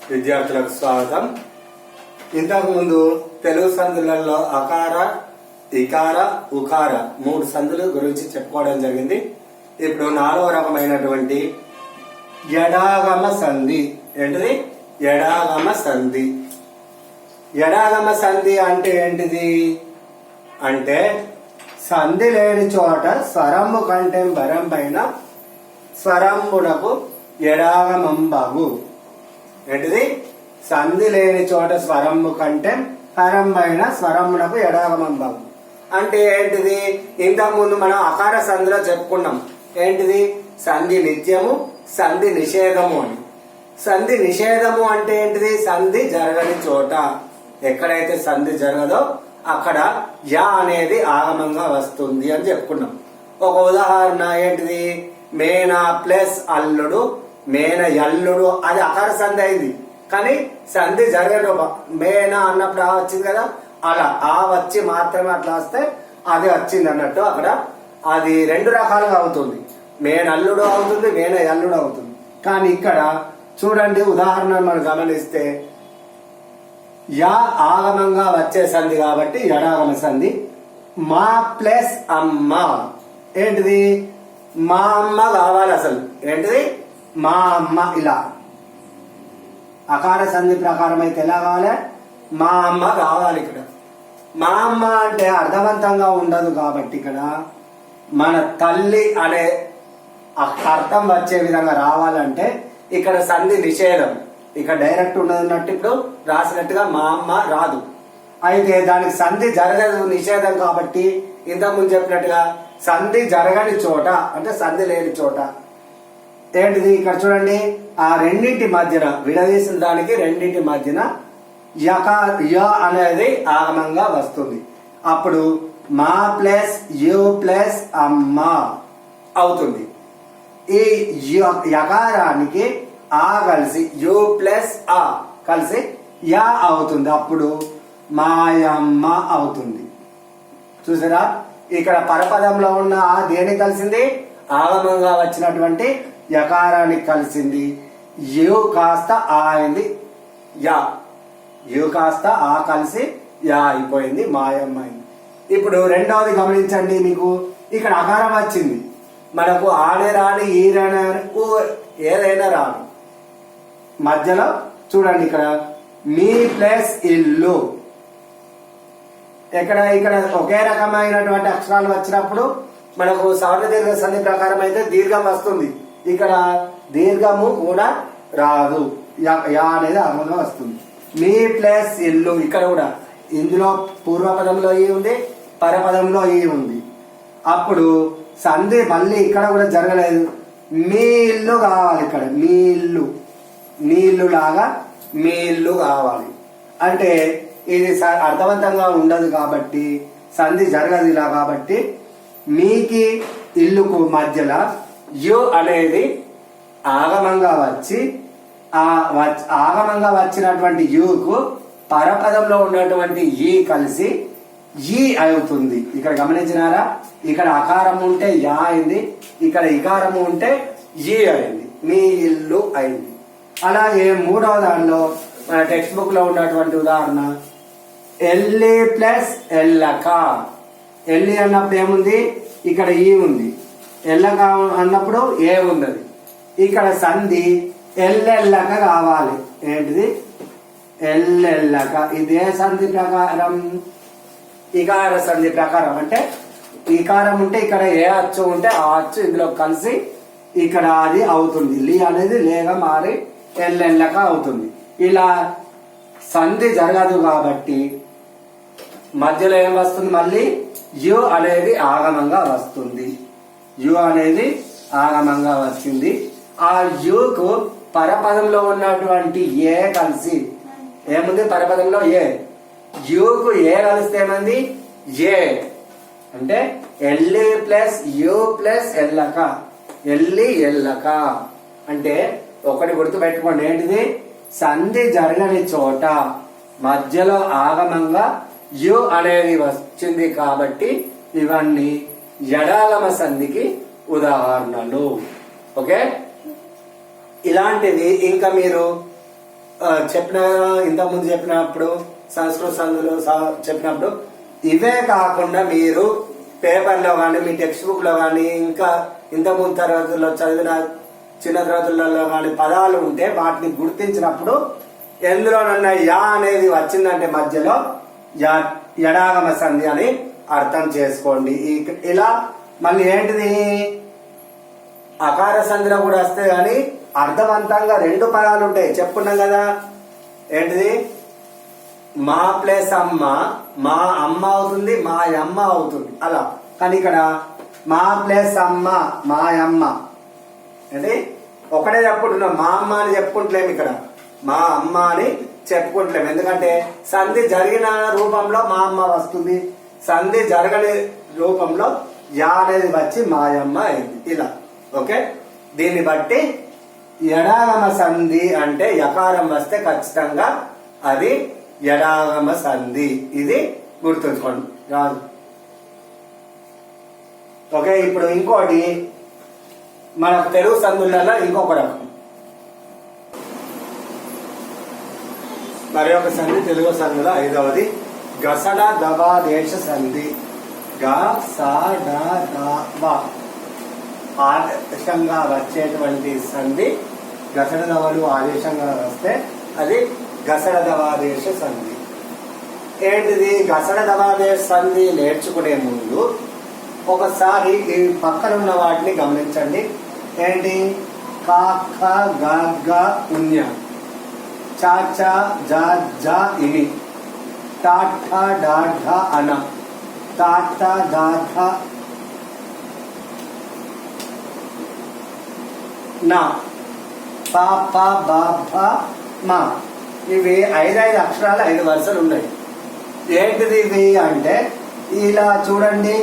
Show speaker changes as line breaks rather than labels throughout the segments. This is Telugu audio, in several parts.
విద్యార్థులకు స్వాగతం. ఇంతకు ముందు తెలుగు సందులలో అకార, ఇకార, ఉకార 3 సందుల గురించి చెప్పుకోవడం జరిగింది. ఇప్పుడు 4వ రకమైనటువంటి ఎడాగమ సంధి. ఏంటిది? ఎడాగమ సంధి. ఎడాగమ సంధి అంటే ఏంటిది అంటే సంధి లేని చోట స్వరము కంటే బరం పైన స్వరమునకు ఎడాగమంబగు. ఏంటిది? సంధి లేని చోట స్వరము కంటే పరంపైన స్వరమునకు ఎడాగమంబగు అంటే ఏంటిది? ఇంతకుముందు మనం అకార సంధిలో చెప్పుకున్నాం. ఏంటిది? సంధి నిత్యము, సంధి నిషేధము అని. సంధి నిషేధము అంటే ఏంటిది? సంధి జరగని చోట. ఎక్కడైతే సంధి జరగదో అక్కడ యా అనేది ఆగమంగా వస్తుంది అని చెప్పుకున్నాం. ఒక ఉదాహరణ ఏంటిది? మేనా ప్లస్ అల్లుడు, మేన ఎల్లుడు. అది అకార సంధి అయింది, కానీ సంధి జరగదు. మేనా అన్నప్పుడు ఆ వచ్చింది కదా, అలా ఆ వచ్చి మాత్రమే అట్లా వస్తే అది వచ్చింది అన్నట్టు. అక్కడ అది 2 రకాలుగా అవుతుంది. మేన అల్లుడు అవుతుంది, మేన ఎల్లుడు అవుతుంది. కానీ ఇక్కడ చూడండి, ఉదాహరణ మనం గమనిస్తే యా ఆగమంగా వచ్చే సంధి కాబట్టి ఎడాగమ సంధి. మా ప్లస్ అమ్మ. ఏంటిది? మా అమ్మ కావాలి అసలు. ఏంటిది? మా అమ్మ. ఇలా అకార సంధి ప్రకారం అయితే ఎలా కావాలి? మా అమ్మ కావాలి. ఇక్కడ మా అమ్మ అంటే అర్థవంతంగా ఉండదు కాబట్టి ఇక్కడ మన తల్లి అనే అర్థం వచ్చే విధంగా రావాలంటే ఇక్కడ సంధి నిషేధం. ఇక్కడ డైరెక్ట్ ఉన్నట్టు ఇప్పుడు రాసినట్టుగా మా అమ్మ రాదు. అయితే దానికి సంధి జరగదు, నిషేధం కాబట్టి ఇంతకుముందు చెప్పినట్టుగా సంధి జరగని చోట అంటే సంధి లేని చోట ఏంటిది? ఇక్కడ చూడండి, ఆ రెండింటి మధ్యన విడదీసిన దానికి రెండింటి మధ్యన య అనేది ఆగమంగా వస్తుంది. అప్పుడు మా ప్లస్ యు ప్లస్ అమ్మ అవుతుంది. ఈ యకారానికి ఆ కలిసి యు ప్లస్ ఆ కలిసి యా అవుతుంది. అప్పుడు మాయమ్మ అవుతుంది. చూసారా? ఇక్కడ పరపదంలో ఉన్న ఆ దేనికి కలిసింది? ఆగమంగా వచ్చినటువంటి యకారానికి కలిసింది. యు కాస్త ఆ అయింది యా. యు కాస్త ఆ కలిసి యా అయిపోయింది, మాయమ్మ అయింది. ఇప్పుడు రెండవది గమనించండి. మీకు ఇక్కడ అకారం వచ్చింది. మనకు ఆనే రాని, ఈ రాని, ఏదైనా రాను. మధ్యలో చూడండి, ఇక్కడ మీ ప్లస్ ఇల్లు. ఇక్కడ ఒకే రకమైనటువంటి అక్షరాలు వచ్చినప్పుడు మనకు సవర్ణ దీర్ఘ సంధి ప్రకారం అయితే దీర్ఘం వస్తుంది. ఇక్కడ దీర్ఘము కూడా రాదు, యా అనేది ఆగమంగా వస్తుంది. మీ ప్లస్ ఇల్లు. ఇక్కడ కూడా ఇందులో పూర్వపదంలో ఈ ఉంది, పరపదంలో ఈ ఉంది. అప్పుడు సంధి మళ్ళీ ఇక్కడ కూడా జరగలేదు. మీ ఇల్లు కావాలి. ఇక్కడ మీ ఇల్లు, మీ ఇల్లు లాగా మీ ఇల్లు కావాలి. అంటే ఇది అర్థవంతంగా ఉండదు కాబట్టి సంధి జరగదు ఇలా. కాబట్టి మీకి ఇల్లుకు మధ్యలో యు అనేది ఆగమంగా వచ్చి ఆగమంగా వచ్చినటువంటి యుకు పరపదంలో ఉన్నటువంటి ఈ కలిసి ఈ అవుతుంది. ఇక్కడ గమనించినారా? ఇక్కడ అకారము ఉంటే యా అయింది, ఇక్కడ ఇకారము ఉంటే ఈ అయింది, మీ ఇల్లు అయింది. అలాగే 3వ దానిలో మన టెక్స్ట్ బుక్ లో ఉన్నటువంటి ఉదాహరణ ఎల్లి ప్లస్ ఎల్లక. ఎల్లి అన్నప్పుడు ఏముంది? ఇక్కడ ఈ ఉంది. ఎల్లక అన్నప్పుడు ఏ ఉంది. ఇక్కడ సంధి ఎల్లెల్లక కావాలి. ఏంటిది? ఎల్లెల్లక. ఇదే సంధి ప్రకారం ఇకార సంధి ప్రకారం. అంటే ఇకారం ఉంటే ఇక్కడ ఏ అచ్చు ఉంటే ఆ అచ్చు ఇందులో కలిసి ఇక్కడ అది అవుతుంది. లి అనేది లేగా మారి ఎల్లెల్లక అవుతుంది. ఇలా సంధి జరగదు కాబట్టి మధ్యలో ఏం వస్తుంది? మళ్ళీ యు అనేది ఆగమంగా వస్తుంది. యు అనేది ఆగమంగా వచ్చింది. ఆ యుకు పరపదంలో ఉన్నటువంటి ఏ కలిసి ఏముంది? పరపదంలో ఏ. యుకు ఏ కలిస్తే ఏమంది? ఏ. అంటే ఎల్లి ప్లస్ యు ప్లస్ ఎల్లక. ఎల్లి ఎల్లక అంటే ఒకటి గుర్తు పెట్టుకోండి. ఏంటిది? సంధి జరగని చోట మధ్యలో ఆగమంగా యు అనేది వచ్చింది కాబట్టి ఇవన్నీ ఎడాగమ సంధికి ఉదాహరణలు. ఓకే, ఇలాంటివి ఇంకా మీరు చెప్పిన ఇంతకుముందు చెప్పినప్పుడు సంస్కృత సందులు చెప్పినప్పుడు ఇవే కాకుండా మీరు పేపర్లో కానీ మీ టెక్స్ట్ బుక్ లో కానీ ఇంకా ఇంతకుముందు తరగతుల్లో చదివిన చిన్న తరగతులలో కానీ పదాలు ఉంటే వాటిని గుర్తించినప్పుడు ఎందులోనన్నా యా అనేది వచ్చిందంటే మధ్యలో ఎడాగమ సంధి అని అర్థం చేసుకోండి. ఇలా మళ్ళీ ఏంటిది అకార సంధిలో కూడా వస్తే గాని అర్థవంతంగా రెండు పదాలు ఉంటాయి చెప్పుకున్నాం కదా. ఏంటిది మా ప్లస్ అమ్మ, మా అమ్మ అవుతుంది, మా అమ్మ అవుతుంది అలా. కానీ ఇక్కడ మా ప్లస్ అమ్మ, మా అమ్మ అంటే ఒకటే చెప్పుకుంటున్నాం. మా అమ్మ అని చెప్పుకుంటలేము, ఇక్కడ మా అమ్మ అని చెప్పుకుంటలేము. ఎందుకంటే సంధి జరిగిన రూపంలో మా అమ్మ వస్తుంది, సంధి జరగని రూపంలో యా అనేది వచ్చి మాయమ్మ అయింది ఇలా. ఓకే, దీన్ని బట్టి ఎడాగమ సంధి అంటే యకారం వస్తే ఖచ్చితంగా అది ఎడాగమ సంధి. ఇది గుర్తుంచుకోండి రాదు. ఓకే, ఇప్పుడు ఇంకోటి మన తెలుగు సంధులలో ఇంకొక రకం మరి ఒక సంధి తెలుగు సంధిలో 5వది గసడ దవాదేశ సంధి. ఆదేశంగా వచ్చేటువంటి సంధి గసడ దవలు ఆదేశంగా వస్తే అది గసడ దవాదేశ సంధి. ఏంటిది గసడ దవాదేశ సంధి నేర్చుకునే ముందు ఒకసారి ఈ పక్కన ఉన్న వాటిని గమనించండి. ఏంటి కా ఖ గ గ ఉన్య, చా చా జా జా ఇని, టా ఠా డా ఢా అన, తా ఠా దా ఢా నా, పా పా బా భా మా. ఇవి 5 అక్షరాలు 5 వరుసలు ఉన్నాయి. ఏంటిది ఇవి అంటే ఇలా చూడండి.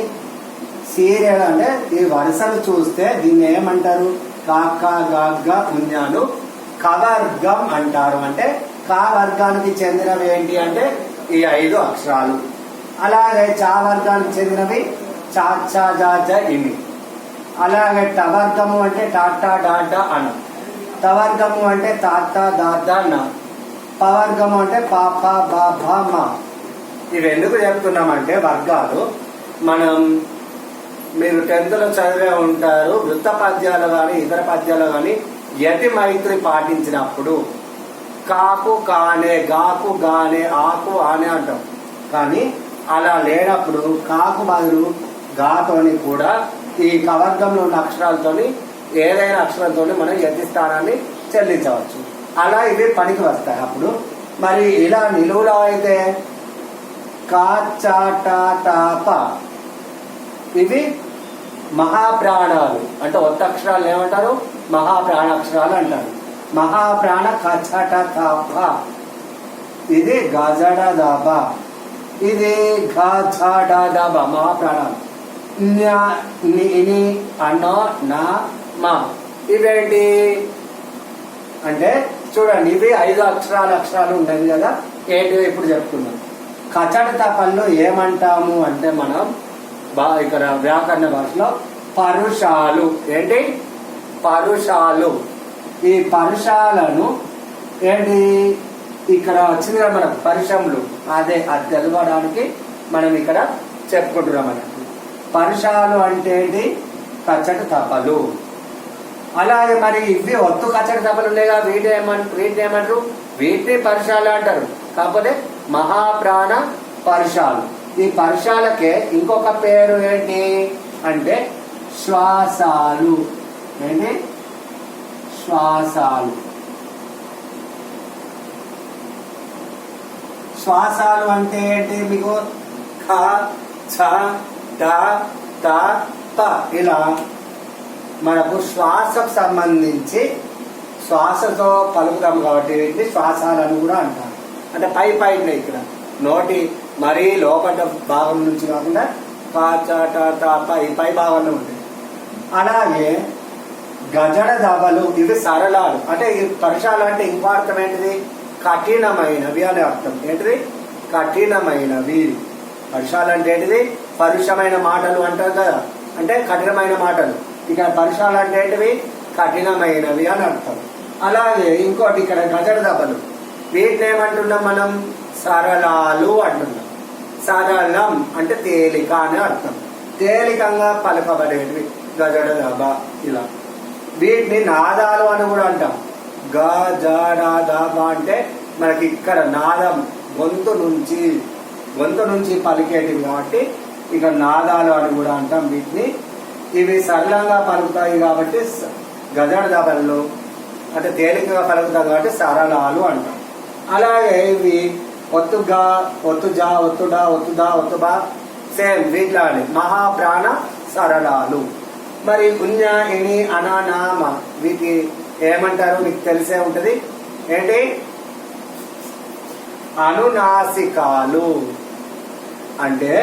సీరియల్ అంటే ఈ వరుసలు చూస్తే దీన్ని ఏమంటారు? కాక గగ్గ ఉన్యాలు కవర్గం అంటారు. అంటే కా వర్గానికి చెందినవి ఏంటి అంటే ఈ 5 అక్షరాలు. అలాగే చా వర్గానికి చెందినవి చా చా జా జ ఇమి. అలాగే టవర్గము అంటే టాటా డాటా అన, తవర్గము అంటే తాత దాద నా, పవర్గము అంటే పాప బాబా మా. ఇవి ఎందుకు చెప్తున్నామంటే వర్గాలు మనం మీరు 10th లో చదివే ఉంటారు. వృత్త పద్యాలు కానీ ఇతర పద్యాలు కానీ యతి మైత్రి పాటించినప్పుడు కాకు కానే, గాకు గానే, ఆకు ఆనే అంటాం. కానీ అలా లేనప్పుడు కాకు బదులు గాతోని కూడా ఈ కవర్గంలో ఉన్న అక్షరాలతోని ఏదైనా అక్షరంతో మనం యతి స్థానాన్ని చెల్లించవచ్చు. అలా ఇవి పనికి వస్తాయి. అప్పుడు మరి ఇలా నిలువులో అయితే కా చా టా టా ప ఇవి మహాప్రాణాలు అంటే ఒత్త అక్షరాలు ఏమంటారు? మహాప్రాణాక్షరాలు అంటారు. మహాప్రాణ కచట తాప, ఇది గజడ దాబ, ఇది గజడ దాబ మహాప్రాణాలు. అన్నో నా మా ఇవేంటి అంటే చూడండి, ఇవి 5 అక్షరాలు ఉండేది కదా. ఏంటి ఇప్పుడు చెప్తున్నాం. కచట తపల్లో ఏమంటాము అంటే మనం ఇక్కడ వ్యాకరణ భాషలో పరుషాలు. ఏంటి పరుషాలు. ఈ పరుషాలను ఏంటి ఇక్కడ వచ్చింది కదా మనకు పరుషములు, అదే అది తెలవడానికి మనం ఇక్కడ చెప్పుకుంటున్నాం. మనకు పరుషాలు అంటే ఏంటి? కచ్చటి తపలు. అలాగే మరి ఇవి ఒత్తు కచ్చటి తపలు ఉండేగా, వీటిని ఏమంటారు? వీటిని పరుషాలు అంటారు. కాకపోతే మహాప్రాణ పరుషాలు. ఈ పరుషాలకే ఇంకొక పేరు ఏంటి అంటే శ్వాసాలు. ఏంటి? శ్వాసాలు. శ్వాసాలు అంటే ఏంటి? మీకు ఖ ఛ ట త ప ఇలా మనకు శ్వాసకు సంబంధించి శ్వాసతో పలుకుతాం కాబట్టి వీటిని శ్వాసాలను కూడా అంటారు. అంటే పై ఇక్కడ నోటి మరీ లోపల భాగం నుంచి కాకుండా పై భాగంలో ఉంటుంది. అలాగే గజడ దబలు ఇవి సరళాలు. అంటే ఈ పరుషాలు అంటే ఇంకో అర్థం ఏంటిది? కఠినమైనవి అనే అర్థం. ఏంటిది? కఠినమైనవి. పరుషాలు అంటే ఏంటిది? పరుషమైన మాటలు అంటారు కదా, అంటే కఠినమైన మాటలు. ఇక్కడ పరుషాలు అంటే ఏంటివి? కఠినమైనవి అని అర్థం. అలాగే ఇంకోటి ఇక్కడ గజడ దబలు. వీటిని ఏమంటున్నాం మనం? సరళాలు అంటున్నాం. సరళం అంటే తేలిక అని అర్థం. తేలికంగా పలకబడేటివి గజడ దబ ఇలా. వీటిని నాదాలు అని కూడా అంటాం. గ జ డ ద బ అంటే మనకి ఇక్కడ నాదం గొంతు నుంచి పలికేటివి కాబట్టి ఇక నాదాలు అని కూడా అంటాం వీటిని. ఇవి సరళంగా పలుకుతాయి కాబట్టి గజడ దబల్లో అంటే తేలికగా పలుకుతాయి కాబట్టి సరళాలు అంటాం. అలాగే ఇవి ఒత్తుగా, ఒత్తుజా, ఒత్తుడా, ఒత్తుదా, ఒత్తుబా సేమ్ వీటిలానే మహాప్రాణ సరళాలు. మరి పుణ్య, ఇని, అన, నామ వీటి ఏమంటారు? మీకు తెలిసే ఉంటది. ఏంటి? అనునాసికాలు అంటే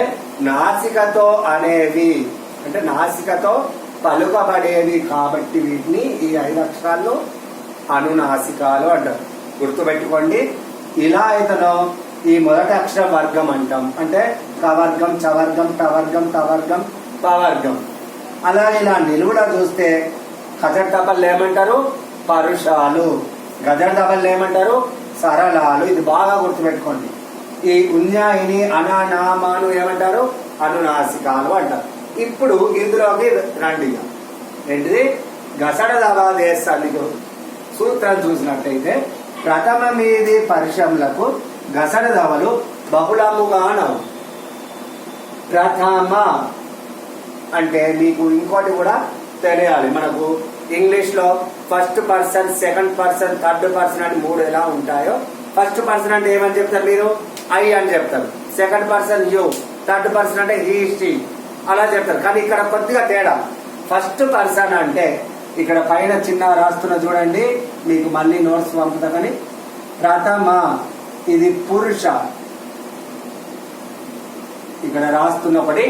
నాసికతో అనేవి, అంటే నాసికతో పలుకబడేవి కాబట్టి వీటిని ఈ 5 అక్షరాల్లో అనునాసికాలు అంటారు. గుర్తుపెట్టుకోండి. ఇలా అయితేనో ఈ మొదటి అక్షరం వర్గం అంటాం. అంటే కవర్గం, చవర్గం, టవర్గం, తవర్గం, పవర్గం. అలాగే ఇలా నిలువులా చూస్తే గజడ దబలు ఏమంటారు? పరుషాలు. గజడ దబలు ఏమంటారు? సరళాలు. ఇది బాగా గుర్తుపెట్టుకోండి. ఈ ఉన్యాయిని, అనానామాను ఏమంటారు? అనునాసికాలు అంటారు. ఇప్పుడు ఇందులోకి రండి. ఏంటిది? గసడ దబ దేశానికి సూత్రం చూసినట్టయితే ప్రథమ మీది పరిశ్రమలకు గసడ దబలు బహుళముగానవు. ప్రథమ అంటే మీకు ఇంకోటి కూడా తెలియాలి. మనకు ఇంగ్లీష్ లో first person, second person, third person అని 3 ఎలా ఉంటాయో, ఫస్ట్ పర్సన్ అంటే ఏమని చెప్తారు మీరు? ఐ అని చెప్తారు. Second person you, third person అంటే హీ, షీ అలా చెప్తారు. కానీ ఇక్కడ కొద్దిగా తేడా. ఫస్ట్ పర్సన్ అంటే ఇక్కడ పైన చిన్న రాస్తున్న చూడండి, మీకు మళ్ళీ నోట్స్ పంపుతా. కానీ ప్రథమ ఇది పురుష, ఇక్కడ రాస్తున్నప్పటి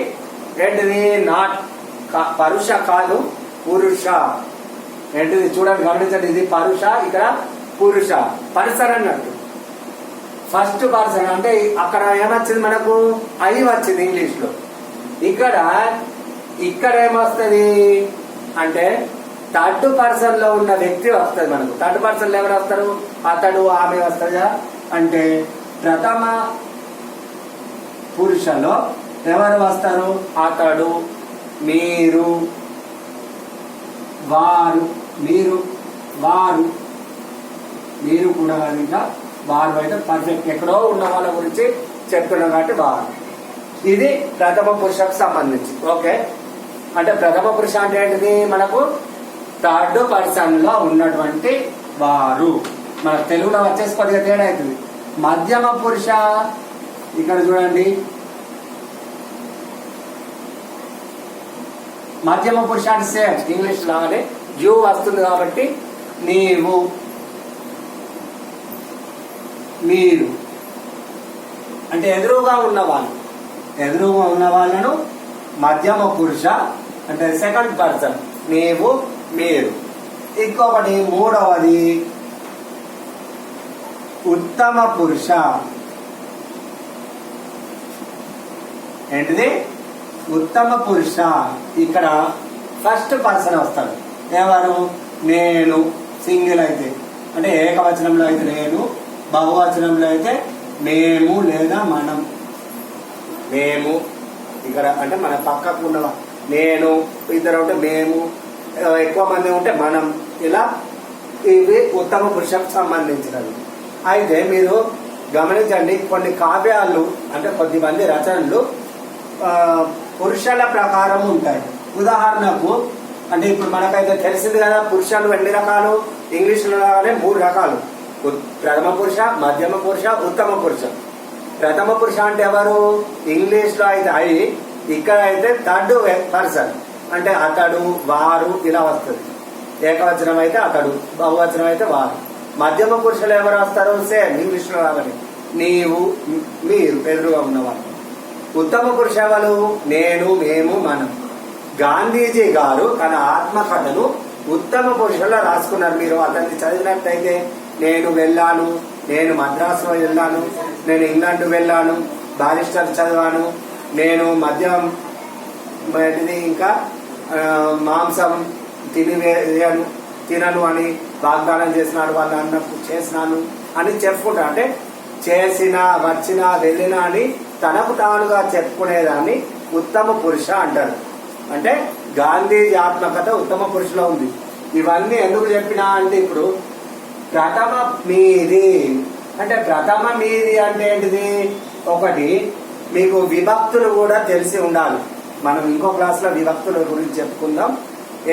ఏంటిది? నాట్ పరుష కాదు, పురుష. ఏంటిది? చూడండి, గమనించండి. ఇది పరుష, ఇక్కడ పురుష. పర్సన్ అన్నట్టు. ఫస్ట్ పర్సన్ అంటే అక్కడ ఏమొచ్చింది మనకు? ఐ వచ్చింది ఇంగ్లీష్ లో. ఇక్కడ ఏమొస్తుంది అంటే థర్డ్ పర్సన్ లో ఉన్న వ్యక్తి వస్తుంది మనకు. థర్డ్ పర్సన్ లో ఎవరు వస్తారు? అతడు, ఆమె వస్తుందా? అంటే ప్రథమ పురుషలో ఎవరు వస్తారు? అతడు, మీరు, వారు. మీరు కూడా ఇంకా వారు అయితే పర్ఫెక్ట్. ఎక్కడో ఉన్న వాళ్ళ గురించి చెప్తున్నాం కాబట్టి వారు. ఇది ప్రథమ పురుషకు సంబంధించి. ఓకే. అంటే ప్రథమ పురుష అంటే ఏంటిది? మనకు థర్డ్ పర్సన్ లో ఉన్నటువంటి వారు. మన తెలుగులో వచ్చేసి కొద్దిగా తేడా అవుతుంది. మధ్యమ పురుష ఇక్కడ చూడండి. మధ్యమ పురుష అంటే సేమ్ ఇంగ్లీష్ లాగానే యూ వస్తుంది కాబట్టి నీవు, మీరు అంటే ఎదురుగా ఉన్న వాళ్ళను మధ్యమ పురుష అంటే సెకండ్ పర్సన్. నీవు, మీరు. ఇంకొకటి మూడవది ఉత్తమ పురుష. ఏంటిది? ఉత్తమ పురుష. ఇక్కడ ఫస్ట్ పర్సన్ వస్తాడు. ఎవరు? నేను. సింగిల్ అయితే అంటే ఏకవచనంలో అయితే నేను, బహువచనంలో అయితే మేము లేదా మనం. మేము ఇక్కడ అంటే మన పక్కకు ఉన్న నేను, ఇద్దరు ఉంటే మేము, ఎక్కువ మంది ఉంటే మనం. ఇలా ఇవి ఉత్తమ పురుషకు సంబంధించినవి. అయితే మీరు గమనించండి, కొన్ని కావ్యాలు అంటే కొద్దిమంది రచనలు పురుషుల ప్రకారం ఉంటాయి. ఉదాహరణకు అంటే ఇప్పుడు మనకైతే తెలిసింది కదా, పురుషులు ఎన్ని రకాలు? ఇంగ్లీష్లో లాగానే 3 రకాలు. ప్రథమ పురుష, మధ్యమ పురుష, ఉత్తమ పురుష. ప్రథమ పురుష అంటే ఎవరు? ఇంగ్లీష్ లో అయితే ఐ, ఇక్కడ అయితే థర్డ్ పర్సన్ అంటే అతడు, వారు ఇలా వస్తుంది. ఏకవచనం అయితే అతడు, బహువచనం అయితే వారు. మధ్యమ పురుషులు ఎవరు వస్తారు? సేమ్ ఇంగ్లీష్ లో లాగానే నీవు, మీరు ఎదురుగా ఉన్నవారు. ఉత్తమ పురుష ఎవరు? నేను, మేము, మనం. గాంధీజీ గారు తన ఆత్మకథను ఉత్తమ పురుషుల్లో రాసుకున్నారు. మీరు అతన్ని చదివినట్టయితే నేను వెళ్ళాను, నేను మద్రాసులో వెళ్ళాను, నేను ఇంగ్లాండ్ వెళ్ళాను, బారిస్టర్ చదివాను, నేను మద్యం ఇంకా మాంసం తినను అని వాగ్దానం చేసినాడు, వాళ్ళు అన్నప్పుడు చేసినాను, అని చెప్పుకుంటా, అంటే చేసిన, వచ్చిన, వెళ్ళిన అని తనకు తానుగా చెప్పుకునేదాన్ని ఉత్తమ పురుష అంటారు. అంటే గాంధీజీ ఆత్మకథ ఉత్తమ పురుషులో ఉంది. ఇవన్నీ ఎందుకు చెప్పినా అంటే ఇప్పుడు ప్రథమ మీది అంటే ప్రథమ మీది అంటే ఏంటిది? ఒకటి మీకు విభక్తులు కూడా తెలిసి ఉండాలి. మనం ఇంకో క్లాస్ లో విభక్తుల గురించి చెప్పుకుందాం.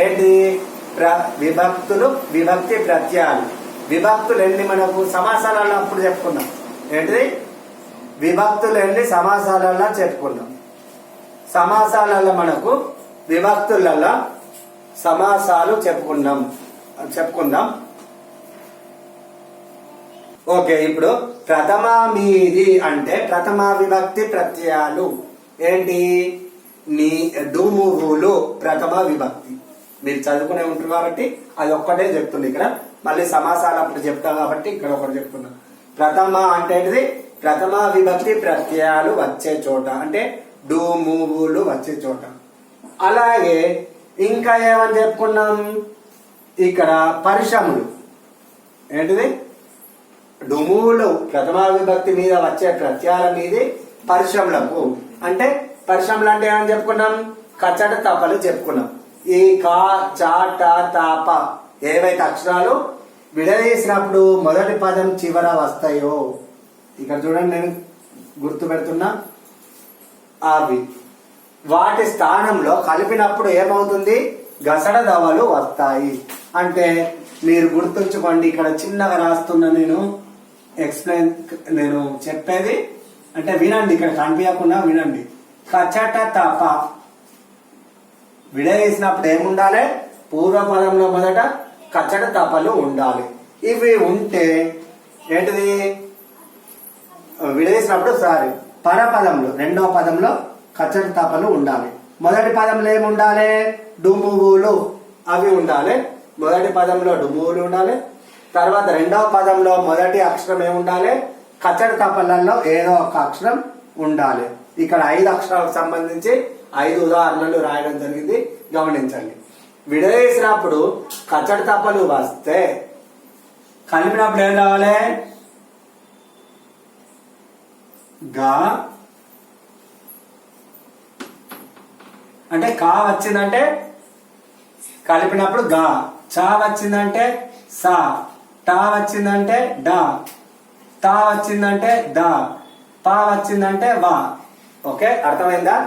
ఏంటి విభక్తులు? విభక్తి ప్రత్యయాలు. విభక్తులు ఎన్ని మనకు సమాసాలలో అప్పుడు చెప్పుకుందాం. ఏంటిది? విభక్తులు ఎన్ని సమాసాలలో చెప్పుకుందాం. సమాసాలలో మనకు విభక్తులలో సమాసాలు చెప్పుకుందాం. ఓకే, ఇప్పుడు ప్రథమ మీది అంటే ప్రథమ విభక్తి ప్రత్యయాలు ఏంటి? నీ డుమువులు ప్రథమ విభక్తి. మీరు చదువుకునే ఉంటారు కాబట్టి అది ఒక్కటే చెప్తుంది. ఇక్కడ మళ్ళీ సమాసాలు అప్పుడు చెప్తాం కాబట్టి ఇక్కడ ఒకటి చెప్తున్నా. ప్రథమ అంటే ఏంటిది? ప్రథమ విభక్తి ప్రత్యయాలు వచ్చే చోట, అంటే డుమువులు వచ్చే చోట. అలాగే ఇంకా ఏమని చెప్పుకున్నాం? ఇక్కడ పరిశ్రమలు. ఏంటిది? డుమువులు ప్రథమ విభక్తి మీద వచ్చే ప్రత్యయాల మీది పరిశ్రమలకు. అంటే పరిశ్రమలు అంటే ఏమని చెప్పుకున్నాం? కచట తపలు చెప్పుకున్నాం. ఈ కా, చా, టా, తాప ఏవైతే అక్షరాలు విడదీసినప్పుడు మొదటి పదం చివర వస్తాయో ఇక్కడ చూడండి, నేను గుర్తు పెడుతున్నా. అవి వాటి స్థానంలో కలిపినప్పుడు ఏమవుతుంది? గసడ దవలు వస్తాయి. అంటే మీరు గుర్తుంచుకోండి, ఇక్కడ చిన్నగా రాస్తున్నా నేను చెప్పేది అంటే వినండి, ఇక్కడ కనిపించకుండా వినండి. కచట తప విడదీసినప్పుడు ఏముండాలి? పూర్వపదంలో మొదట కచట తపలు ఉండాలి. ఇవి ఉంటే ఏంటిది? విడదీసినప్పుడు పరపదంలో రెండవ పదంలో కచట తపలు ఉండాలి. మొదటి పదంలో ఏముండాలి? డుమువులు అవి ఉండాలి. మొదటి పదంలో డుమువులు ఉండాలి. తర్వాత రెండవ పదంలో మొదటి అక్షరం ఏముండాలి? కచట తపలలో ఏదో ఒక అక్షరం ఉండాలి. ఇక్కడ 5 అక్షరాలకు సంబంధించి 5 ఉదాహరణలు రాయడం జరిగింది, గమనించండి. విడదీసినప్పుడు కచట తపలు వస్తే కలిపినప్పుడు ఏం రావాలి? గా అంటే కా వచ్చిందంటే కలిపినప్పుడు గా, చా వచ్చిందంటే సా, టా వచ్చిందంటే డా, తా వచ్చిందంటే దా, పా వచ్చిందంటే వా. ఓకే, అర్థమైందా?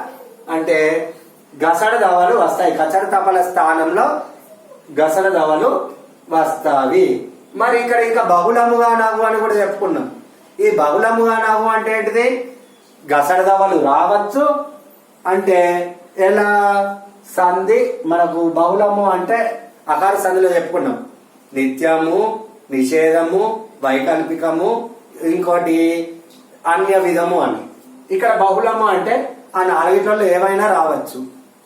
అంటే గసడ దవలు వస్తాయి. కచట తపల స్థానంలో గసడ దవలు వస్తాయి. మరి ఇక్కడ ఇంకా బహుళముగా నవ్వు అని కూడా చెప్పుకున్నాం. ఈ బహుళముగా నవ్వు అంటే ఏంటిది? గసడ దవలు రావచ్చు. అంటే ఎలా? సంధి మనకు బహుళము అంటే అకార సంధిలో చెప్పుకున్నాం. నిత్యము, నిషేధము, వైకల్పికము, ఇంకోటి అన్య విధము అని. ఇక్కడ బహుళము అంటే ఆ 4 ఏవైనా రావచ్చు.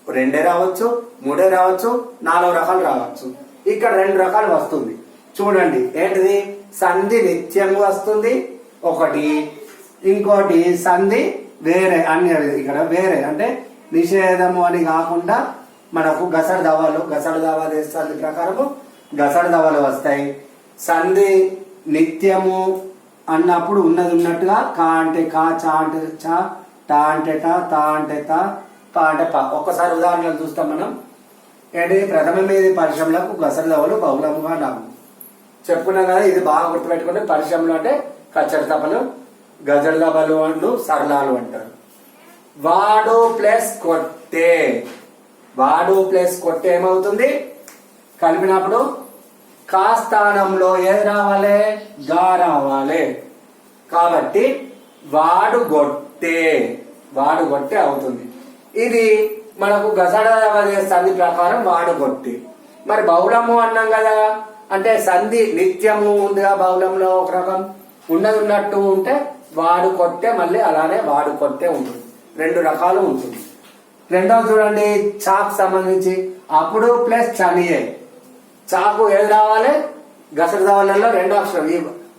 2 రావచ్చు, 3 రావచ్చు, 4 రకాలు రావచ్చు. ఇక్కడ 2 రకాలు వస్తుంది. చూడండి, ఏంటిది? సంధి నిత్యంగా వస్తుంది ఒకటి, ఇంకోటి సంధి వేరే అన్య. ఇక్కడ వేరే అంటే నిషేధము అని కాకుండా మనకు గసడ దవా దేశాల ప్రకారము గసడ దవలు వస్తాయి. సంధి నిత్యము అన్నప్పుడు ఉన్నది ఉన్నట్టుగా కా అంటే కా, చా అంటే చా, టా అంటే టా, తా అంటే తా, పా అంటే పా. ఒక్కసారి ఉదాహరణలు చూస్తాం మనం. ఏంటి? ప్రథమ మీది పరిశ్రమలకు గసడ దవలు బహుళముగా నాము చెప్పుకున్నాం కదా. ఇది బాగా గుర్తుపెట్టుకుంటే పరిశ్రమలు అంటే కచ్చడ తపలు, గజడ దవలు అంటూ సరళాలు అంటారు. వాడు ప్లస్ కొట్టే, వాడు ప్లస్ కొట్టే ఏమవుతుంది? కలిపినప్పుడు కా స్థానంలో ఏది రావాలి? గా రావాలి. కాబట్టి వాడు గొట్టే అవుతుంది. ఇది మనకు గసడ సంధి ప్రకారం వాడు గొట్టి. మరి బహుళము అన్నాం కదా, అంటే సంధి నిత్యము ఉందిగా బహుళంలో ఒక రకం ఉన్నది ఉన్నట్టు ఉంటే వాడు కొట్టే, మళ్ళీ అలానే వాడు కొట్టే ఉంటుంది. 2 రకాలు ఉంటుంది. రెండవ చూడండి, చాకు సంబంధించి అప్పుడు ప్లస్ చనియే. చాకు ఏది రావాలి? గసడ దవలలో 2 అక్షరం. ఈ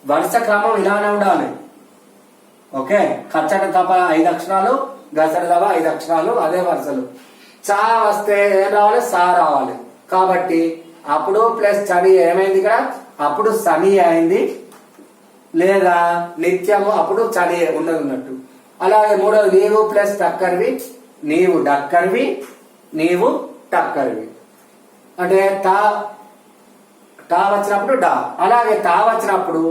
వరుస క్రమం ఇలానే ఉండాలి. ఓకే, కచ్చట తప 5 అక్షరాలు, గసడ దవ 5 అక్షరాలు, అదే వరుసలు. చా వస్తే ఏం రావాలి? సా రావాలి. కాబట్టి అప్పుడు ప్లస్ చని ఏమైంది? ఇక్కడ అప్పుడు సని అయింది. లేదా నిత్యము అప్పుడు చలి ఉన్నది ఉన్నట్టు. అలాగే మూడవది నీవు ప్లస్ టక్కర్వి, నీవు డక్కర్వి, నీవు టక్కర్వి. అంటే తా వచ్చినప్పుడు డా. అలాగే తా వచ్చినప్పుడు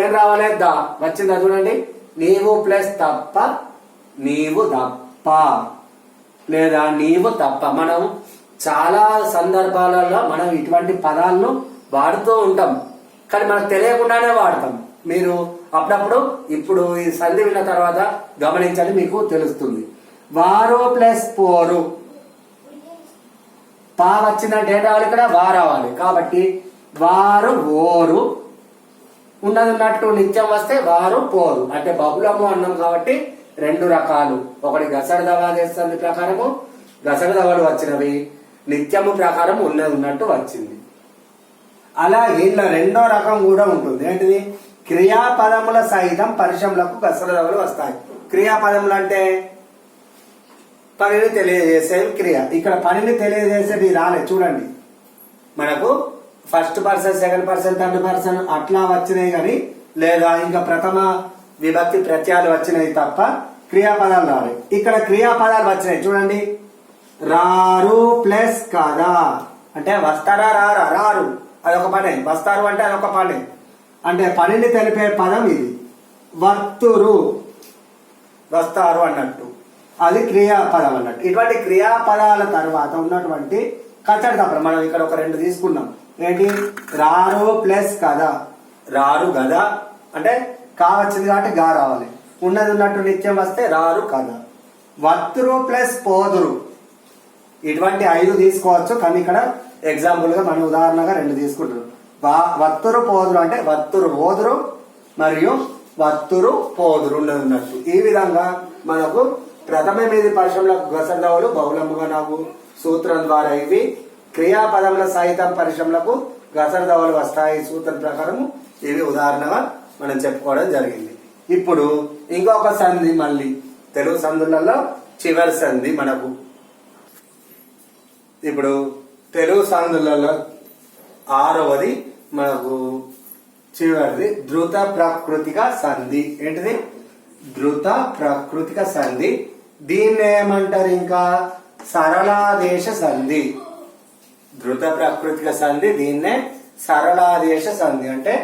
ఏం రావాలి? దా. వచ్చిందా చూడండి. నీవు ప్లస్ తప్ప, నీవు దప్ప, లేదా నీవు తప్ప. మనం చాలా సందర్భాలలో మనం ఇటువంటి పదాలను వాడుతూ ఉంటాం, కానీ మనకు తెలియకుండానే వాడతాం. మీరు అప్పుడప్పుడు ఇప్పుడు ఈ సంధి విన్న తర్వాత గమనించండి, మీకు తెలుస్తుంది. వారు ప్లస్ పోరు. పా వచ్చిందంటే ఏం రావాలి? ఇక్కడ వా రావాలి. కాబట్టి వారు ఓరు ఉన్నది ఉన్నట్టు నిత్యం వస్తే వారు పోరు. అంటే బహుళము అన్నాం కాబట్టి రెండు రకాలు. ఒకటి గసడ దవా చేస్తుంది ప్రకారము గసడ దవలు వచ్చినవి, నిత్యము ప్రకారం ఉన్నది ఉన్నట్టు వచ్చింది. అలాగే ఇలా రెండో రకం కూడా ఉంటుంది. ఏంటిది? క్రియాపదముల సహితం పరిశ్రమలకు గసడ దవలు వస్తాయి. క్రియాపదములు అంటే పనిని తెలియజేసేవి క్రియ. ఇక్కడ పనిని తెలియజేసేది రాలేదు చూడండి. మనకు first person, second person, third person అట్లా వచ్చినాయి కానీ, లేదా ఇంకా ప్రథమ విభక్తి ప్రత్యయాలు వచ్చినాయి తప్ప క్రియాపదాలు రాలేదు. ఇక్కడ క్రియాపదాలు వచ్చినాయి చూడండి. రారు ప్లస్ కదా అంటే వస్తారా, రారా. రారు అదొక పనే, వస్తారు అంటే అదొక పనే. అంటే పనిని తెలిపే పదం ఇది. వత్తురు వస్తారు అన్నట్టు, అది క్రియాపదం అన్నట్టు. ఇటువంటి క్రియాపదాల తర్వాత ఉన్నటువంటి కచ్చడి తప్ప మనం ఇక్కడ ఒక రెండు తీసుకున్నాం. ఏంటి? రారు ప్లస్ కదా. రారు గదా అంటే కా వచ్చింది కాబట్టి గా రావాలి. ఉన్నది ఉన్నట్టు నిత్యం వస్తే రారు కదా. వత్తురు ప్లస్ పోదురు. ఇటువంటి 5 తీసుకోవచ్చు, కానీ ఇక్కడ ఎగ్జాంపుల్ గా మనం ఉదాహరణగా 2 తీసుకుంటున్నాం. వత్తురు పోదురు అంటే వత్తురు పోదురు మరియు వత్తురు పోదురు ఉన్నది ఉన్నట్టు. ఈ విధంగా మనకు ప్రథమ మీది పరిశ్రమలకు గసడదవలు బహుళముగా నాకు సూత్రం ద్వారా ఇవి క్రియాపదముల సహితం పరిశ్రమలకు గసడదవలు వస్తాయి సూత్రం ప్రకారం. ఇవి ఉదాహరణగా మనం చెప్పుకోవడం జరిగింది. ఇప్పుడు ఇంకొక సంధి, మళ్ళీ తెలుగు సంధులలో చివరి సంధి మనకు. ఇప్పుడు తెలుగు సంధులలో 6వది మనకు చివరిది ధృత ప్రాకృతిక సంధి. ఏంటిది? ధృత ప్రాకృతిక సంధి. దీన్ని ఏమంటారు? ఇంకా సరళాదేశ సంధి. ధృత ప్రాకృతిక సంధి, దీన్నే సరళాదేశ సంధి. అంటే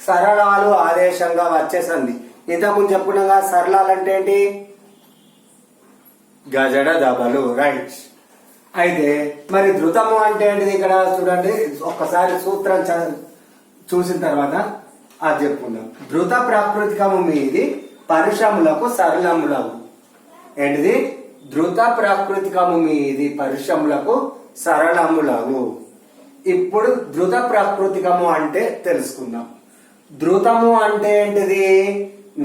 సరళాలు ఆదేశంగా వచ్చే సంధి. ఇంతకుముందు చెప్పుకున్నాగా సరళాలు అంటే ఏంటి? గజడ దబలు, రైట్. అయితే మరి ధృతము అంటే ఏంటిది? ఇక్కడ చూడండి, ఒక్కసారి సూత్రం చూసిన తర్వాత అది చెప్పుకుందాం. ధృత ప్రాకృతికము మీది పరిశ్రమలకు సరళములవు. ఏంటిది? ధృత ప్రాకృతికము మీది పరిశ్రమలకు సరళములవు. ఇప్పుడు ధృత ప్రాకృతికము అంటే తెలుసుకుందాం. ధృతము అంటే ఏంటిది?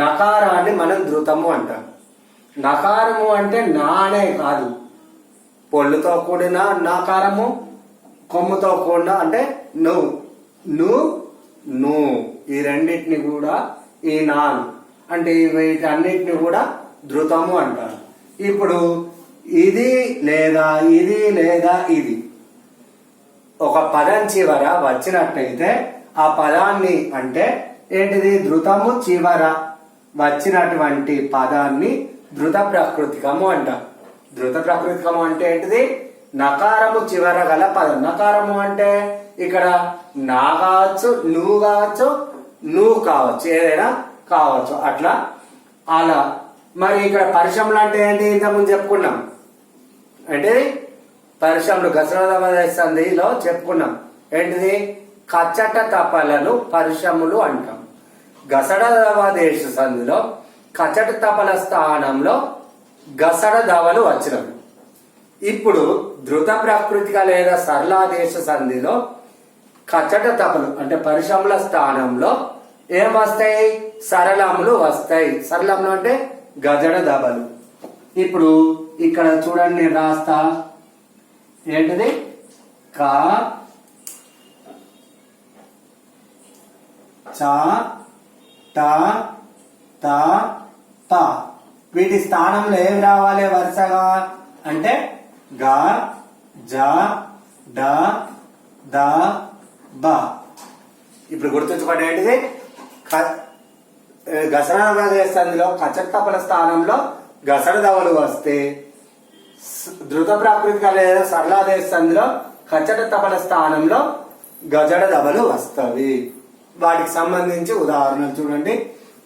నకారాన్ని మనం ధృతము అంటాం. నకారము అంటే నానే కాదు, పొళ్ళుతో కూడిన నకారము, కొమ్ముతో కూడిన అంటే నువ్వు, ను ఈ రెండింటిని కూడా ఈ నాన్ అంటే వీటన్నిటిని కూడా ధృతము అంటారు. ఇప్పుడు ఇది లేదా ఇది లేదా ఇది ఒక పదం చివర వచ్చినట్టయితే ఆ పదాన్ని అంటే ఏంటిది? ధృతము చివర వచ్చినటువంటి పదాన్ని ధృత ప్రాకృతికము అంటాం. ధృత ప్రాకృతికము అంటే ఏంటిది? నకారము చివర గల పదం. నకారము అంటే ఇక్కడ నా కావచ్చు, నువ్వు కావచ్చు, నువ్వు కావచ్చు, ఏదైనా కావచ్చు, అట్లా అలా. మరి ఇక్కడ పరిశ్రమలు అంటే ఏంటి? ఇంతకుముందు చెప్పుకున్నాం. అంటే పరిశ్రమలు గసడ సంధిలో చెప్పుకున్నాం. ఏంటిది? కచ్చట తపలను పరిశ్రమలు అంటాం. గసడ దేశ సంధిలో కచ్చట తపల స్థానంలో గసడ దవలు వచ్చినవి. ఇప్పుడు ధృత ప్రాకృతిక లేదా సరళాదేశ సంధిలో కచ్చట తపలు అంటే పరిశ్రమల స్థానంలో ఏం వస్తాయి? సరళములు వస్తాయి. సరళములు అంటే గజడ దబలు. ఇప్పుడు ఇక్కడ చూడండి, నేను రాస్తా. ఏంటిది? కా చ ట త ప. వీటి స్థానంలో ఏమి రావాలి వరుసగా అంటే గ జ డ ద బ. ఇప్పుడు గుర్తుంచుకోండి, ఏంటిది? గసరదాదేశ సంధిలో కచట్టపల స్థానంలో గసరదవలు వస్తే ధృత ప్రాకృతిక లేదా సరళాదేశ సంధిలో కచట తపల స్థానంలో గజడ దవలు వస్తవి. వాటికి సంబంధించి ఉదాహరణలు చూడండి.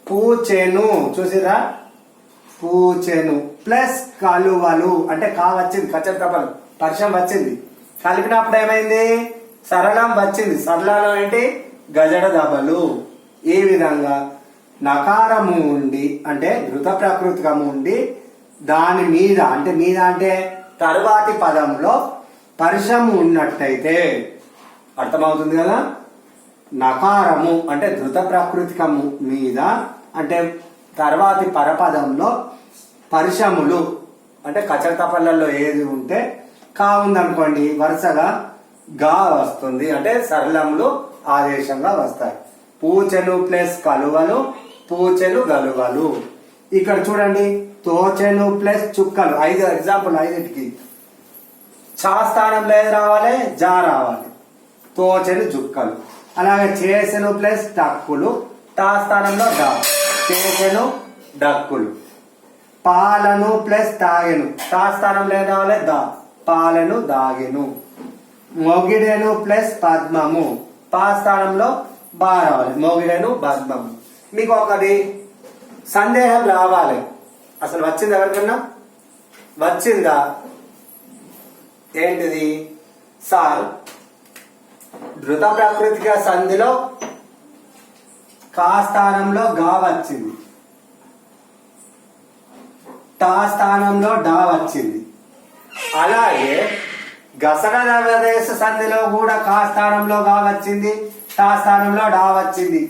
పూచెను చూసిరా, పూచెను ప్లస్ కలువలు అంటే కా వచ్చింది, కచట తపలు పర్షం వచ్చింది, కలిపినప్పుడు ఏమైంది సరళం వచ్చింది. సరళలో ఏంటి గజడ దబలు. ఈ విధంగా నకారము ఉండి అంటే ధృత ప్రాకృతికము ఉండి దాని మీద అంటే తరువాతి పదంలో పర్షము ఉన్నట్టయితే అర్థమవుతుంది కదా. నకారము అంటే ధృత ప్రాకృతికము మీద అంటే తర్వాతి పరపదంలో పర్షములు అంటే కచటపల్లలో ఏది ఉంటే కా ఉందనుకోండి వరుసగా గా వస్తుంది అంటే సరళములు ఆదేశంగా వస్తాయి. పూచెను ప్లస్ కలువలు, పూచెలు గలువలు. ఇక్కడ చూడండి తోచెను ప్లస్ చుక్కలు. 5 ఎగ్జాంపుల్, 5టికి చా స్థానంలో ఏది రావాలి, జా రావాలి. తోచెను చుక్కలు. అలాగే చేసెను ప్లస్ టక్కులు, టా స్థానంలో డా, చేసెను డక్కులు. పాలను ప్లస్ తాగెను, టా స్థానంలో ఏది రావాలి దా, పాలను దాగెను. మొగిడెను ప్లస్ పద్మము, పా స్థానంలో బా రావాలి, మొగిడెను పద్మము. మీకు ఒకటి సందేహం రావాలి, అసలు వచ్చింది ఎవరికన్నా వచ్చిందా? ఏంటిది సార్, ధృత ప్రాకృతిక సంధిలో కా స్థానంలో గా వచ్చింది, టా స్థానంలో డా వచ్చింది. అలాగే గసరదేశ సంధిలో కూడా కా స్థానంలో గా వచ్చింది, టా స్థానంలో డా వచ్చింది.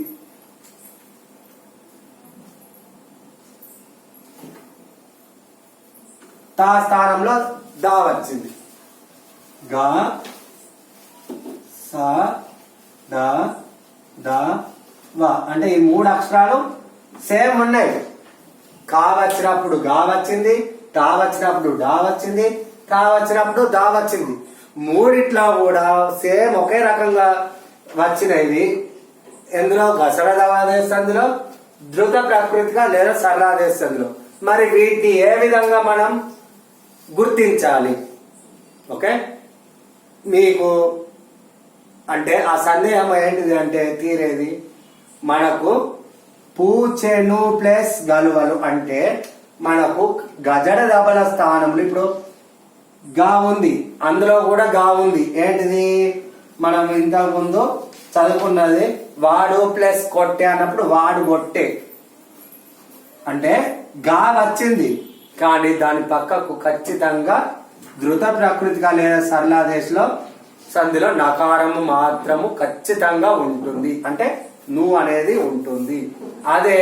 తా స్థానంలో దా వచ్చింది. గా సా దా దా వా అంటే ఈ 3 అక్షరాలు సేమ్ ఉన్నాయి. కా వచ్చినప్పుడు గా వచ్చింది, టా వచ్చినప్పుడు డా వచ్చింది, తా వచ్చినప్పుడు దా వచ్చింది. మూడిట్లో కూడా సేమ్ ఒకే రకంగా వచ్చినవి. ఎందులో గసరదాదేశ సంధిలో, ధృత ప్రాకృతిక లేదా సరళాదేశ సంధిలో. మరి వీటిని ఏ విధంగా మనం గుర్తించాలి? ఓకే, మీకు అంటే ఆ సందేహం ఏంటిది అంటే తీరేది మనకు పూచెను ప్లస్ గలువలు అంటే మనకు గజడ దబల స్థానంలో ఇప్పుడు గా ఉంది, అందులో కూడా గా ఉంది. ఏంటిది మనం ఇంతకు ముందు చదువుకున్నది వాడు ప్లస్ కొట్టే అన్నప్పుడు వాడు కొట్టే అంటే గా వచ్చింది, కానీ దాని పక్కకు ఖచ్చితంగా ధృత ప్రాకృతిక లేదా సరళాదేశలో సంధిలో నకారము మాత్రము ఖచ్చితంగా ఉంటుంది, అంటే ను అనేది ఉంటుంది. అదే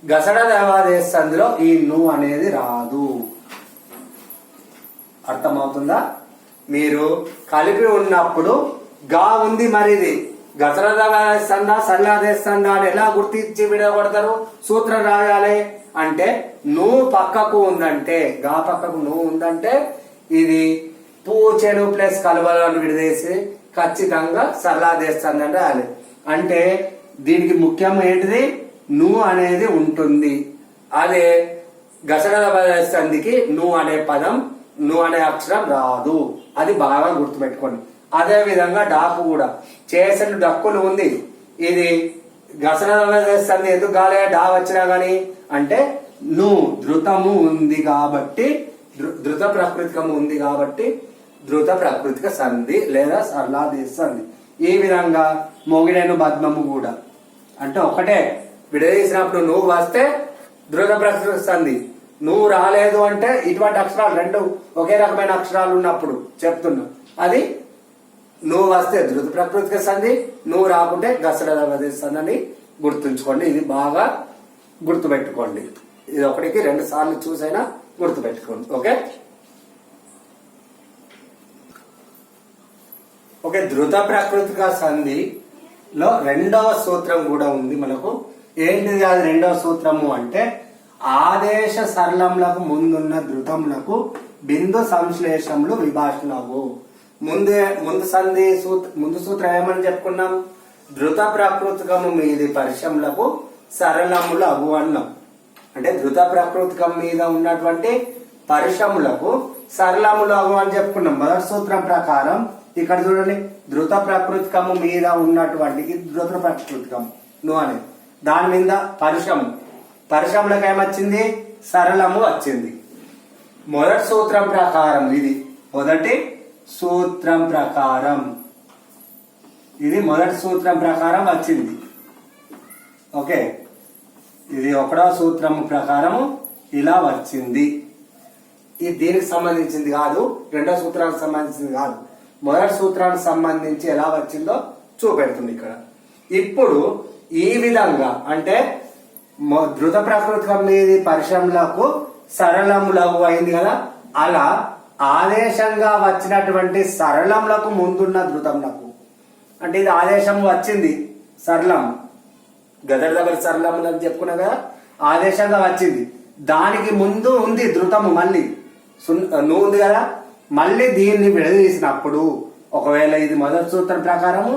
గసడ దేవాదేశ సంధిలో ఈ ను అనేది రాదు. అర్థమవుతుందా? మీరు కలిపి ఉన్నప్పుడు గా ఉంది, మరి ఇది గసడ దేవాదేశ సంధ సరళాదేశ సంధ అని ఎలా గుర్తించి విడగొడతారు? సూత్రం రాయాలి అంటే ను పక్కకు ఉందంటే, గా పక్కకు ను ఉందంటే ఇది పూచెను ప్లస్ కలువలను విడదీసి ఖచ్చితంగా సరళాదేశ సంధి అంటే రాయాలి. అంటే దీనికి ముఖ్యం ఏంటిది ను అనేది ఉంటుంది. అదే గసడ దేవాదేశ సంధికి ను అనే పదం, ను అనే అక్షరం రాదు. అది బాగా గుర్తుపెట్టుకోండి. అదే విధంగా డాకు కూడా చేసిన డక్కులు ఉంది. ఇది గసడ దేవాదేశ సంధి ఎందుకు గాలే డా వచ్చినా గాని అంటే ను ధృతము ఉంది కాబట్టి, ధృత ప్రాకృతికము ఉంది కాబట్టి ధృత ప్రాకృతిక సంధి లేదా సరళాదేశ సంధి. ఈ విధంగా మొగిడెను పద్మము కూడా అంటే ఒకటే, విడదీసినప్పుడు నువ్వు వస్తే ధృత ప్రాకృతిక సంధి, నువ్వు రాలేదు అంటే ఇటువంటి అక్షరాలు రెండు ఒకే రకమైన అక్షరాలు ఉన్నప్పుడు చెప్తున్నా, అది నువ్వు వస్తే ధృత ప్రాకృతిక సంధి, నువ్వు రాకుంటే గసడ దేవాదేశ సంధి అని గుర్తుంచుకోండి. ఇది బాగా గుర్తుపెట్టుకోండి. ఇది ఒకటికి 2 సార్లు చూసైనా గుర్తుపెట్టుకోండి. ఓకే ఓకే ధృత ప్రాకృతిక సంధిలో 2వ సూత్రం కూడా ఉంది మనకు. ఏంటిది అది 2వ సూత్రము అంటే ఆదేశ సరళములకు ముందున్న ధృతములకు బిందు సంశ్లేషములు విభాషణము. ముందు సూత్రం ఏమని చెప్పుకున్నాం? ధృత ప్రాకృతికము మీది పరిశములకు సరళములగు అన్నాం. అంటే ధృత ప్రకృతికం మీద ఉన్నటువంటి పరిశ్రమలకు సరళములగు అని చెప్పుకున్నాం. మొదటి సూత్రం ప్రకారం ఇక్కడ చూడండి, ధృత ప్రకృతికము మీద ఉన్నటువంటి ఇది ధృత ప్రకృతికం ను అనేది దాని మీద పరిశ్రమలకు ఏమొచ్చింది? సరళము వచ్చింది. మొదటి సూత్రం ప్రకారం ఇది మొదటి సూత్రం ప్రకారం ఇది మొదటి సూత్రం ప్రకారం వచ్చింది. ఓకే, ఇది ఒకటో సూత్రం ప్రకారము ఇలా వచ్చింది. ఇది దీనికి సంబంధించింది కాదు, రెండో సూత్రానికి సంబంధించింది కాదు, మొదటి సూత్రానికి సంబంధించి ఎలా వచ్చిందో చూపెడుతుంది ఇక్కడ. ఇప్పుడు ఈ విధంగా అంటే ధృత ప్రకృతికం మీది పరిశ్రమలకు సరళములకు అయింది కదా, అలా ఆదేశంగా వచ్చినటువంటి సరళములకు ముందున్న ధృతములకు అంటే ఇది ఆదేశం వచ్చింది, సరళం గదర్ దగ్గర సరళములు అని చెప్పుకున్నా కదా, ఆదేశంగా వచ్చింది. దానికి ముందు ఉంది ధృతము, మళ్ళీ నువ్వు ఉంది కదా, మళ్ళీ దీన్ని విడదీసినప్పుడు ఒకవేళ ఇది మొదటి సూత్రం ప్రకారము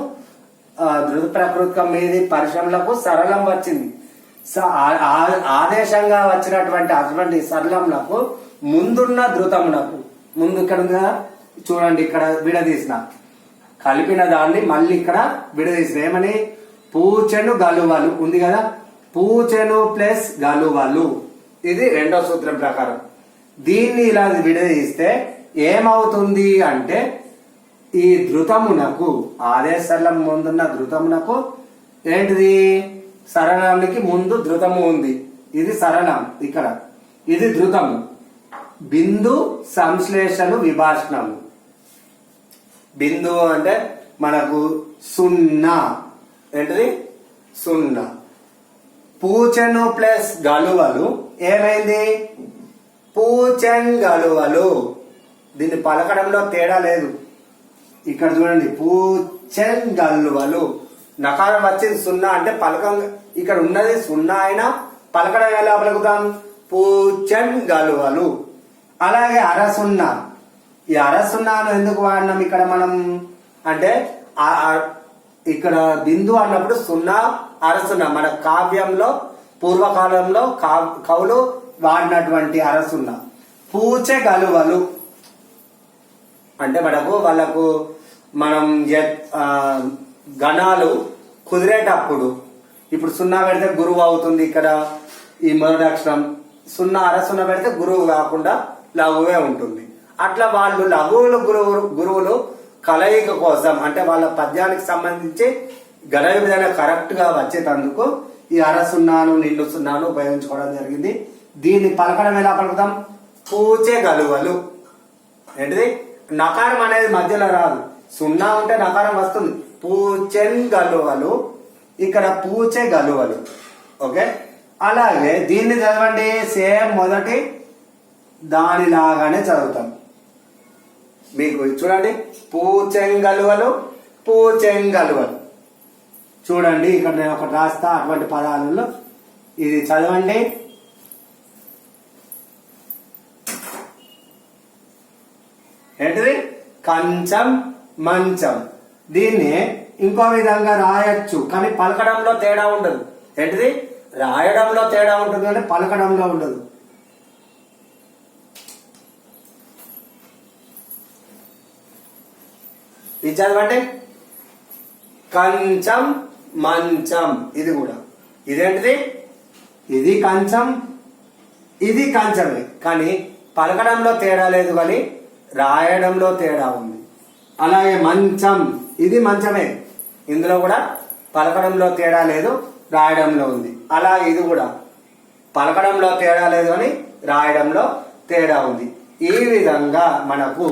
ధృత ప్రకృతికం మీది పరిశ్రమలకు సరళం వచ్చింది. ఆదేశంగా వచ్చినటువంటి అటువంటి సరళములకు ముందున్న ధృతములకు ముందు ఇక్కడ ఉంది కదా, చూడండి ఇక్కడ విడదీసిన కలిపిన దాన్ని మళ్ళీ ఇక్కడ విడదీసిన ఏమని? పూచెను గలువలు ఉంది కదా, పూచెను ప్లస్ గలువలు, ఇది రెండో సూత్రం ప్రకారం. దీన్ని ఇలా విడదీస్తే ఏమవుతుంది అంటే ఈ ధృతమునకు ఆదేశం ముందున్న ధృతమునకు ఏంటిది? సరళానికి ముందు ధృతము ఉంది, ఇది సరళం, ఇక్కడ ఇది ధృతము. బిందు సంశ్లేషణలు విభాషణము. బిందు అంటే మనకు సున్నా, ఏంటిది? సున్నా. పూచెను ప్లస్ గలువలు ఏమైంది? పూచెన్ గలువలు. దీన్ని పలకడంలో తేడా లేదు, ఇక్కడ చూడండి, పూచెన్ గలువలు. నకారం వచ్చింది సున్నా అంటే పలకం, ఇక్కడ ఉన్నది సున్నా అయినా పలకడం ఎలా పలుకుతాం? పూచెన్ గలువలు. అలాగే అరసున్నా, ఈ అరసున్నాను ఎందుకు వాడినాం ఇక్కడ మనం అంటే ఇక్కడ బిందు అన్నప్పుడు సున్నా అరసున్నా మన కావ్యంలో పూర్వకాలంలో కవులు వాడినటువంటి అరసున్నా. పూచె గలువలు అంటే వాళ్ళకు మనం గణాలు కుదిరేటప్పుడు ఇప్పుడు సున్నా పెడితే గురువు అవుతుంది, ఇక్కడ ఈ మొదటి అక్షరం సున్నా అరసున్నా పెడితే గురువు కాకుండా లఘువే ఉంటుంది. అట్లా వాళ్ళు లఘువులు గురువులు కలయిక కోసం అంటే వాళ్ళ పద్యానికి సంబంధించి గణ విధంగా కరెక్ట్ గా వచ్చేటందుకు ఈ అరసున్నాను నిండు సున్నాను ఉపయోగించుకోవడం జరిగింది. దీన్ని పలకడం ఎలా పలుకుతాం? పూచె గలువలు. ఏంటిది? నకారం అనేది మధ్యలో రాదు, సున్నా ఉంటే నకారం వస్తుంది. పూచెన్ గలువలు, ఇక్కడ పూచె గలువలు. ఓకే, అలాగే దీన్ని చదవండి, సేమ్ మొదటి దానిలాగానే చదువుతాం. మీకు చూడండి, పూచెంగలువలు పూచెంగలువలు. చూడండి ఇక్కడ నేను ఒకటి రాస్తా అటువంటి పదాలలో, ఇది చదవండి. ఏంటిది? కంచం మంచం. దీన్ని ఇంకో విధంగా రాయొచ్చు కానీ పలకడంలో తేడా ఉండదు. ఏంటిది? రాయడంలో తేడా ఉంటుంది కానీ పలకడంలో ఉండదు. ఇది చదవండి, కంచం మంచం. ఇది కూడా ఇదేంటిది? ఇది కంచం, ఇది కంచమే, కానీ పలకడంలో తేడా లేదు కానీ రాయడంలో తేడా ఉంది. అలాగే మంచం, ఇది మంచమే, ఇందులో కూడా పలకడంలో తేడా లేదు, రాయడంలో ఉంది. అలాగే ఇది కూడా పలకడంలో తేడా లేదు అని రాయడంలో తేడా ఉంది. ఈ విధంగా మనకు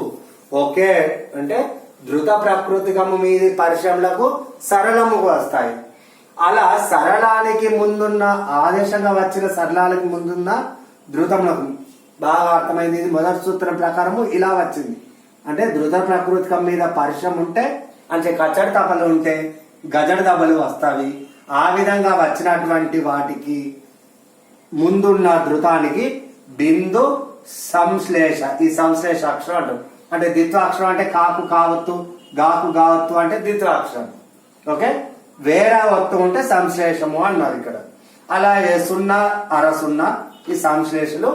ఒకే అంటే ధృత ప్రకృతికము మీది పరిశ్రమలకు సరళముకు వస్తాయి. అలా సరళానికి ముందున్న ఆదేశంగా వచ్చిన సరళానికి ముందున్న ధృతములకు బాగా అర్థమైంది. ఇది మొదటి సూత్రం ప్రకారము ఇలా వచ్చింది. అంటే ధృత ప్రకృతికం మీద పరిశ్రమ ఉంటే అంటే కచ్చడి తపలు ఉంటే గజడి దబలు వస్తాయి. ఆ విధంగా వచ్చినటువంటి వాటికి ముందున్న ధృతానికి బిందు సంశ్లేష, ఈ సంశ్లేష అక్షరం అంటారు. అంటే ద్విత్వాక్షరం అంటే కాకు కావత్తు, గాకు గావత్తు అంటే ద్విత్వాక్షరం. ఓకే, వేరే ఒత్తు ఉంటే సంశ్లేషము అన్నారు ఇక్కడ. అలాగే 0, అర 0 ఈ సంశ్లేషలు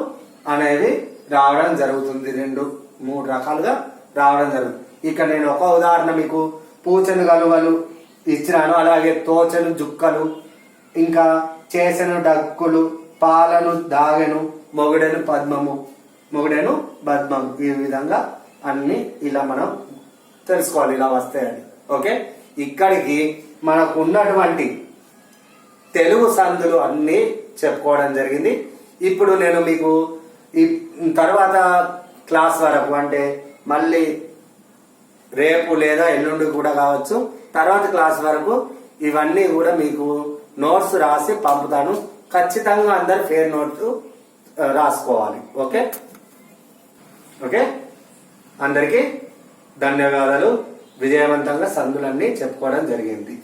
అనేవి రావడం జరుగుతుంది. 2, 3 రకాలుగా రావడం జరుగుతుంది. ఇక నేను ఒక ఉదాహరణ మీకు పూచను గలువలు ఇచ్చినాను. అలాగే తోచను జుక్కలు, ఇంకా చేసెను డక్కులు, పాలను దాగెను, మొగుడెను పద్మము, మొగుడెను పద్మము. ఈ విధంగా అన్ని ఇలా మనం తెలుసుకోవాలి, ఇలా వస్తాయని. ఓకే, ఇక్కడికి మనకు ఉన్నటువంటి తెలుగు సందులు అన్ని చెప్పుకోవడం జరిగింది. ఇప్పుడు నేను మీకు ఈ తర్వాత క్లాస్ వరకు, అంటే మళ్ళీ రేపు లేదా ఎల్లుండి కూడా కావచ్చు, తర్వాత క్లాస్ వరకు ఇవన్నీ కూడా మీకు నోట్స్ రాసి పంపుతాను. ఖచ్చితంగా అందరు ఫేర్ నోట్ రాసుకోవాలి. ఓకే ఓకే, అందరికీ ధన్యవాదాలు. విజయవంతంగా సందులన్నీ చెప్పుకోవడం జరిగింది.